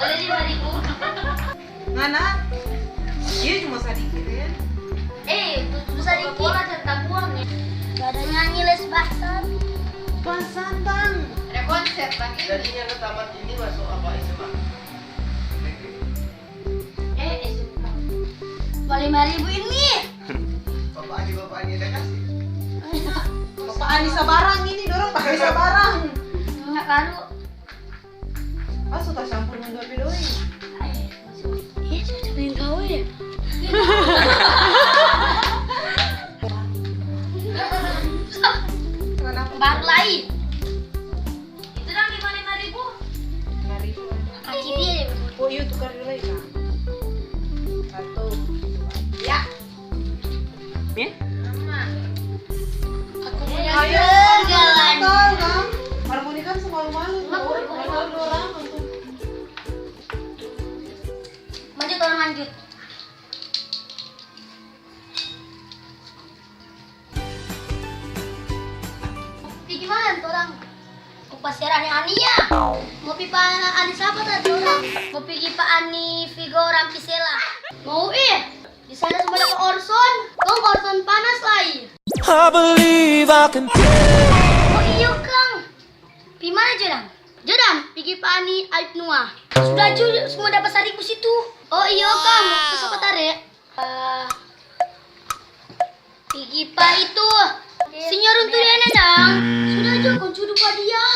Boleh 5.000. Ngana? Iya cuma sedikit ya. Bisa dikira tentang uang ya. Gak ada nyanyi les basan. Basan bang. Ada konsep bang. Jadinya lo tamat ini masuk apa SMA? SMA. Cuma 5.000 ini. Bapak ini udah kasih. Bapak Anissa barang ini dorong pakai Anissa barang. Enggak karu. Ah suka campur mundur doi. Iya, saya cobain kau ya. Kenapa? Baru lain. Itu dong 5.000. Lari. Kaki dia. Oh iya tukar dulu ya. Satu. Ya. Ya? Aku punya Ayo, jalan. tahu kan? Harmoni kan semalu-malu. Malu. Malu orang untuk. Lanjut orang lanjut. Gimana tuh orang? Kupasir ani ya. Mau pipa ani siapa tadi orang? Mau pergi Pak Ani Vigo Rampisela. Mau di sana semua ada Orson. Kong Orson panas lagi. I believe I can. Oh iya Kang. Di mana Jodam? Jodam, pergi Pak Ani Alp Nuah. Sudah semua dapat sariku situ. Oh iya Kang, besok tarik. Pergi Pak itu. Senior untuk dia dong. Sudah Jo, kau cudup dia.